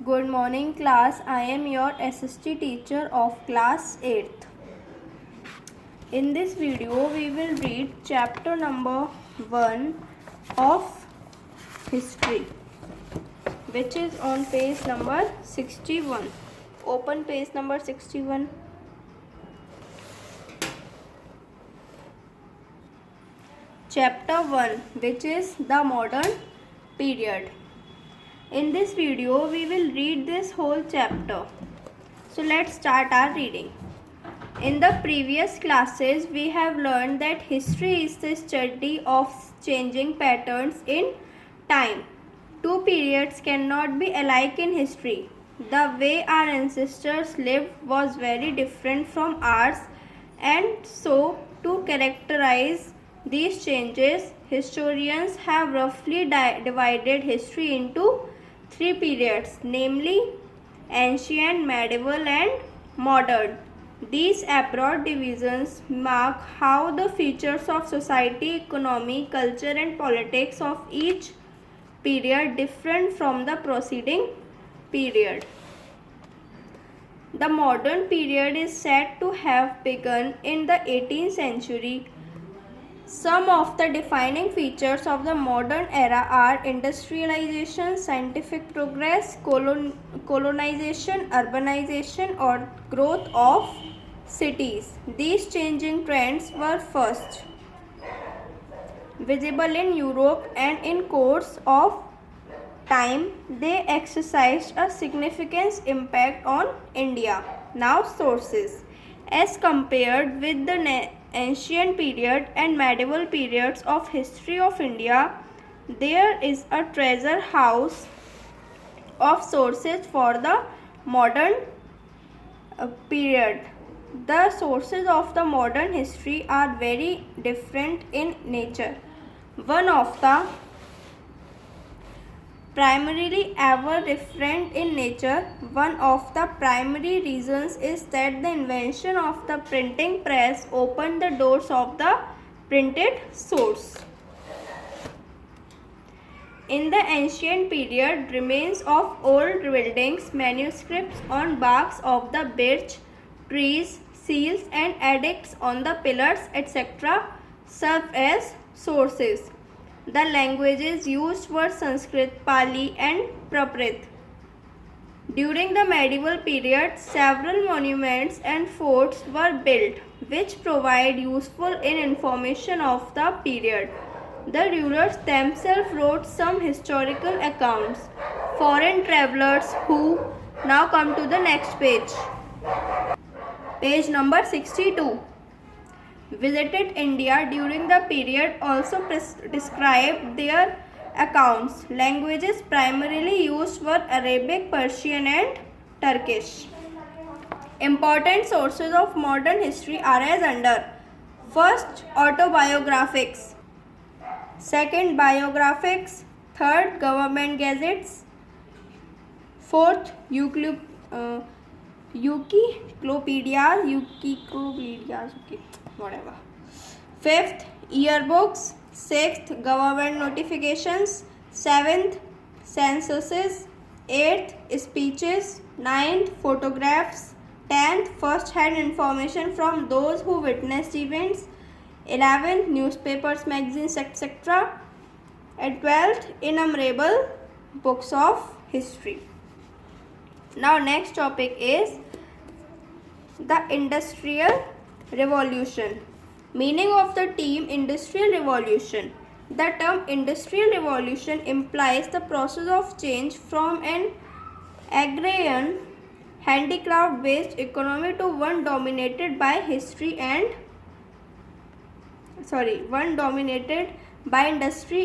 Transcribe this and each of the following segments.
Good morning class. I am your SST teacher of class 8th. In this video we will read chapter number 1 of history, which is on page number 61. Open page number 61. Chapter 1, which is the modern period. In this video we will read this whole chapter. So let's start our reading. In the previous classes we have learned that history is the study of changing patterns in time. Two periods cannot be alike in history. The way our ancestors lived was very different from ours, and so to characterize these changes, historians have roughly divided history into three periods, namely ancient, medieval and modern. These abroad divisions mark how the features of society, economy, culture and politics of each period different from the preceding period. The modern period is said to have begun in the 18th century. Some of the defining features of the modern era are industrialization, scientific progress, colonization, urbanization or growth of cities. These changing trends were first visible in Europe, and in course of time they exercised a significant impact on India. Now sources. As compared with the ancient period and medieval periods of history of India, there is a treasure house of sources for the modern period. The sources of the modern history are very different in nature. One of the primarily ever different in nature. One of the primary reasons is that the invention of the printing press opened the doors of the printed source. In the ancient period, remains of old buildings, manuscripts on barks of the birch trees, seals and edicts on the pillars, etc. serve as sources. The languages used were Sanskrit, Pali and Prakrit. During the medieval period, several monuments and forts were built, which provide useful information of the period. The rulers themselves wrote some historical accounts. Foreign travelers who now come to the next page. Page number 62. Visited India during the period also described their accounts. Languages primarily used were Arabic, Persian and Turkish. Important sources of modern history are as under. First, autobiographics. Second, biographics. Third, government gazettes. Fourth, Wikipedias, okay, whatever. Fifth, yearbooks. Sixth, government notifications. Seventh, censuses. Eighth, speeches. Ninth, photographs. 10th, first-hand information from those who witnessed events. 11th, newspapers, magazines, etc. And 12th, innumerable books of history. Now next topic is the Industrial Revolution. Meaning of the term Industrial Revolution. The term Industrial Revolution implies the process of change from an agrarian, handicraft based economy to one dominated by industry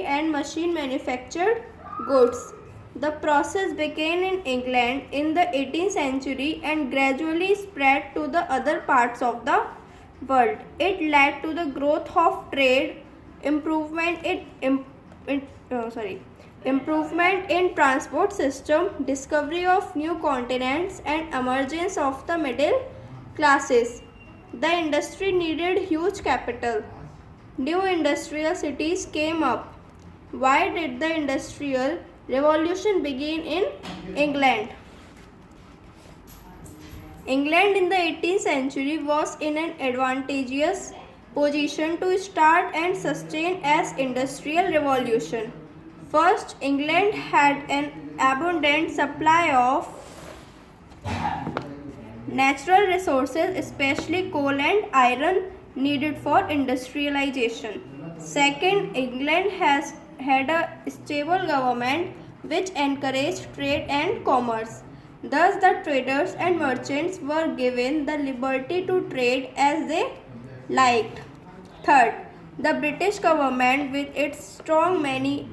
and machine manufactured goods. The process began in England in the 18th century and gradually spread to the other parts of the world. It led to the growth of trade, improvement in transport system, discovery of new continents and emergence of the middle classes. The industry needed huge capital. New industrial cities came up. Why did the Industrial Revolution begin in England? England in the 18th century was in an advantageous position to start and sustain as industrial revolution. First, England had an abundant supply of natural resources, especially coal and iron, needed for industrialization. Second, England has had a stable government which encouraged trade and commerce. Thus, the traders and merchants were given the liberty to trade as they liked. Third, the British government, with its strong money,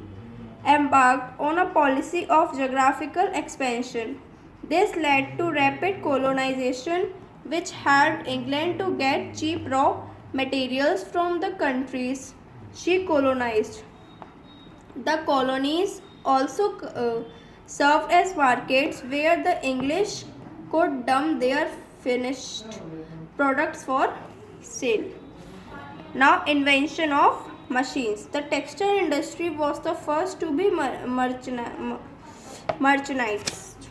embarked on a policy of geographical expansion. This led to rapid colonization, which helped England to get cheap raw materials from the countries she colonized. The colonies also served as markets where the English could dump their finished products for sale. Now, invention of machines. The textile industry was the first to be merchandised.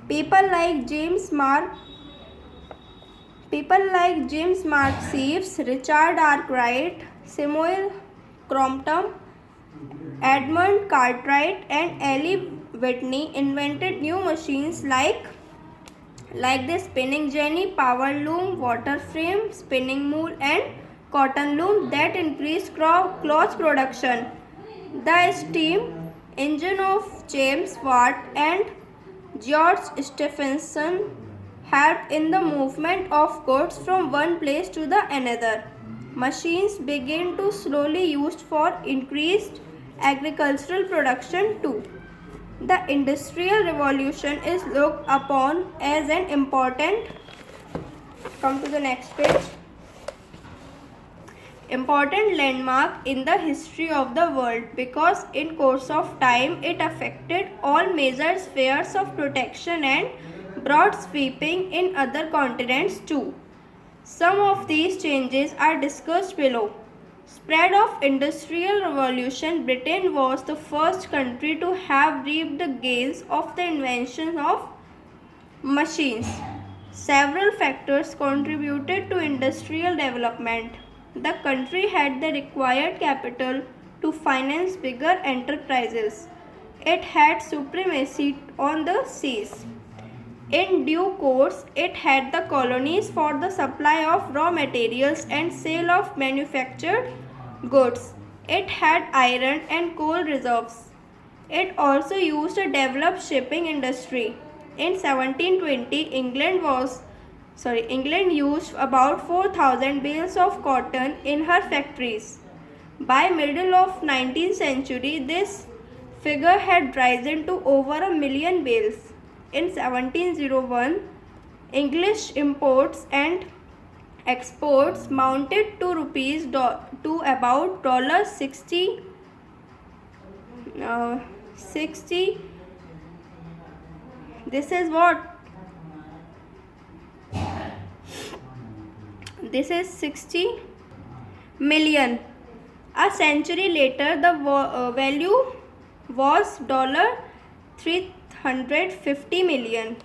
People like James Mark Sieves, Richard Arkwright, Samuel Crompton, Edmund Cartwright, and Ellie Whitney invented new machines like the spinning jenny, power loom, water frame, spinning mule, and cotton loom that increased cloth production. The steam engine of James Watt and George Stephenson helped in the movement of goods from one place to the another. Machines began to slowly used for increased agricultural production too. The Industrial Revolution is looked upon as an important, come to the next page, important landmark in the history of the world because in course of time it affected all major spheres of protection and brought sweeping in other continents too. Some of these changes are discussed below. Spread of Industrial Revolution. Britain was the first country to have reaped the gains of the invention of machines. Several factors contributed to industrial development. The country had the required capital to finance bigger enterprises. It had supremacy on the seas. In due course, it had the colonies for the supply of raw materials and sale of manufactured goods. It had iron and coal reserves. It also used a developed shipping industry. In 1720, England used about 4,000 bales of cotton in her factories. By middle of 19th century, this figure had risen to over a million bales. In 1701, English imports and exports mounted to about $60. This is what? This is 60 million. A century later, the value was $350 million.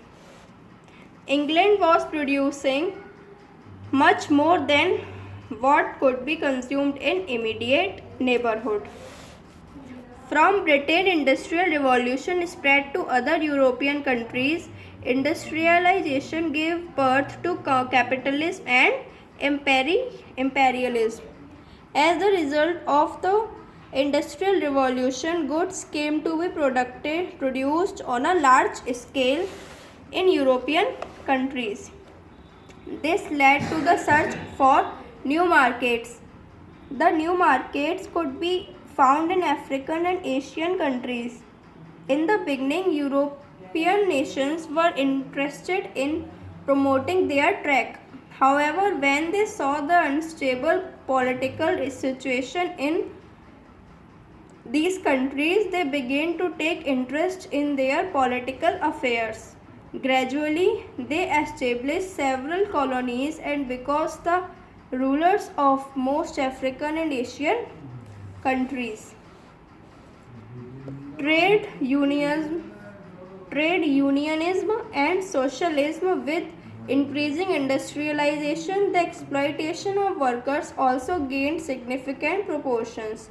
England was producing much more than what could be consumed in immediate neighborhood. From Britain, Industrial Revolution spread to other European countries. Industrialization gave birth to capitalism and imperialism. As a result of the Industrial Revolution, goods came to be produced on a large scale in European countries. This led to the search for new markets. The new markets could be found in African and Asian countries. In the beginning, European nations were interested in promoting their trade. However, when they saw the unstable political situation in these countries, they began to take interest in their political affairs. Gradually, they established several colonies, and because the rulers of most African and Asian countries, trade unionism and socialism with Increasing industrialization, the exploitation of workers also gained significant proportions.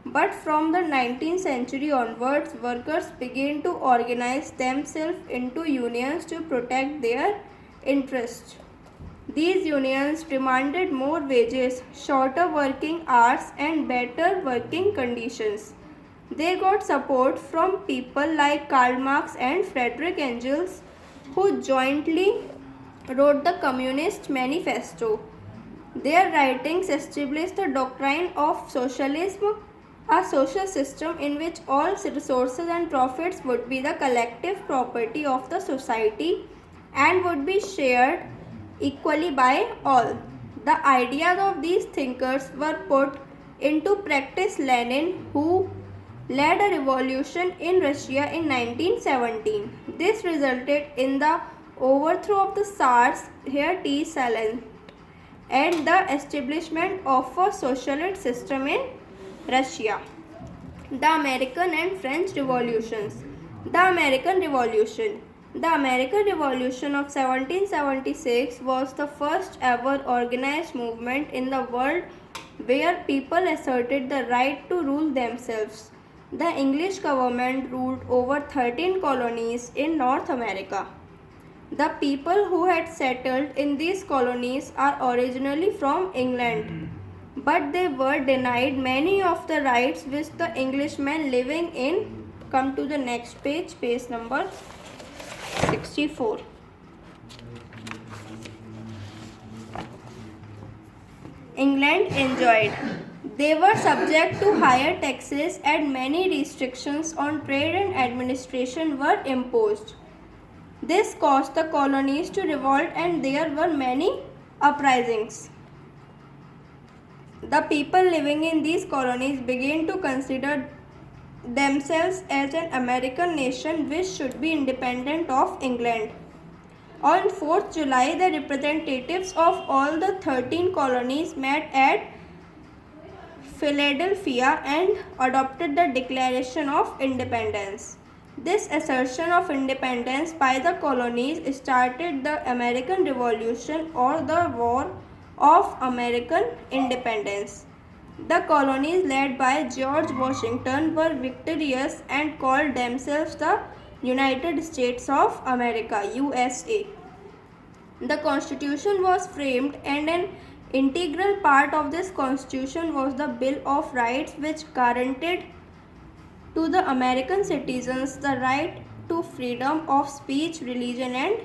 But from the 19th century onwards, workers began to organize themselves into unions to protect their interests. These unions demanded more wages, shorter working hours, and better working conditions. They got support from people like Karl Marx and Friedrich Engels, who jointly wrote the Communist Manifesto. Their writings established the doctrine of socialism, a social system in which all resources and profits would be the collective property of the society and would be shared equally by all. The ideas of these thinkers were put into practice. Lenin, who led a revolution in Russia in 1917. This resulted in the overthrow of the Tsars, here T. Stalin, and the establishment of a socialist system in Russia. The American and French Revolutions. The American Revolution. The American Revolution of 1776 was the first ever organized movement in the world where people asserted the right to rule themselves. The English government ruled over 13 colonies in North America. The people who had settled in these colonies are originally from England, but they were denied many of the rights which the Englishmen living in. Come to the next page, page number 64. England enjoyed. They were subject to higher taxes and many restrictions on trade and administration were imposed. This caused the colonies to revolt and there were many uprisings. The people living in these colonies began to consider themselves as an American nation which should be independent of England. On 4th July, the representatives of all the 13 colonies met at Philadelphia and adopted the Declaration of Independence. This assertion of independence by the colonies started the American Revolution or the War of American Independence. The colonies led by George Washington were victorious and called themselves the United States of America, USA. The Constitution was framed and an integral part of this Constitution was the Bill of Rights, which guaranteed to the American citizens the right to freedom of speech, religion and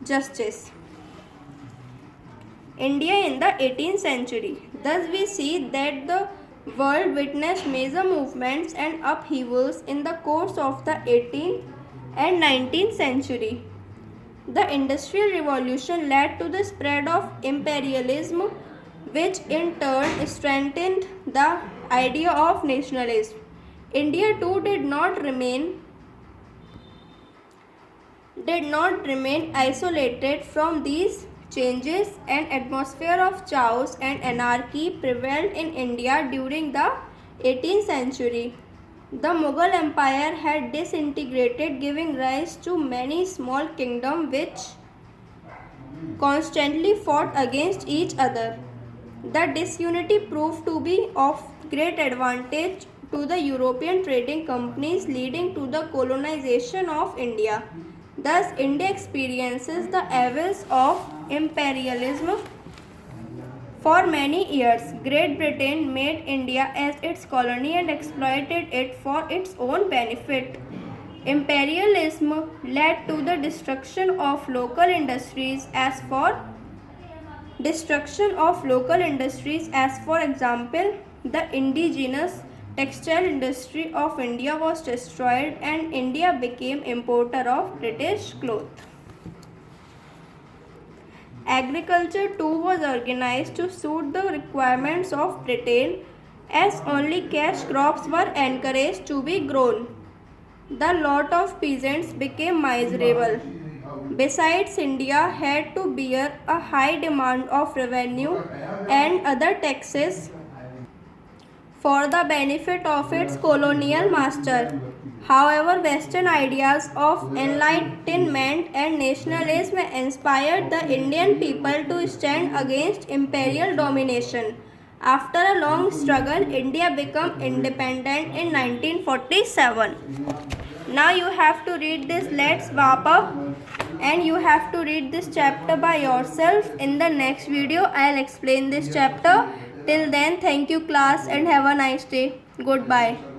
justice. India in the 18th century. Thus we see that the world witnessed major movements and upheavals in the course of the 18th and 19th century. The Industrial Revolution led to the spread of imperialism, which in turn strengthened the idea of nationalism. India too did not remain isolated from these changes. An atmosphere of chaos and anarchy prevailed in India during the 18th century. The Mughal Empire had disintegrated, giving rise to many small kingdoms which constantly fought against each other. The disunity proved to be of great advantage to the European trading companies, leading to the colonization of India. Thus, India experiences the evils of imperialism. For many years, Great Britain made India as its colony and exploited it for its own benefit. Imperialism led to the destruction of local industries as for example, the indigenous textile industry of India was destroyed and India became importer of British cloth. Agriculture too was organized to suit the requirements of Britain, as only cash crops were encouraged to be grown. The lot of peasants became miserable. Besides, India had to bear a high demand of revenue and other taxes for the benefit of its colonial master. However, Western ideas of enlightenment and nationalism inspired the Indian people to stand against imperial domination. After a long struggle, India became independent in 1947. Now you have to read this. Let's wrap up. And you have to read this chapter by yourself. In the next video, I'll explain this chapter. Till then, thank you class and have a nice day. Goodbye.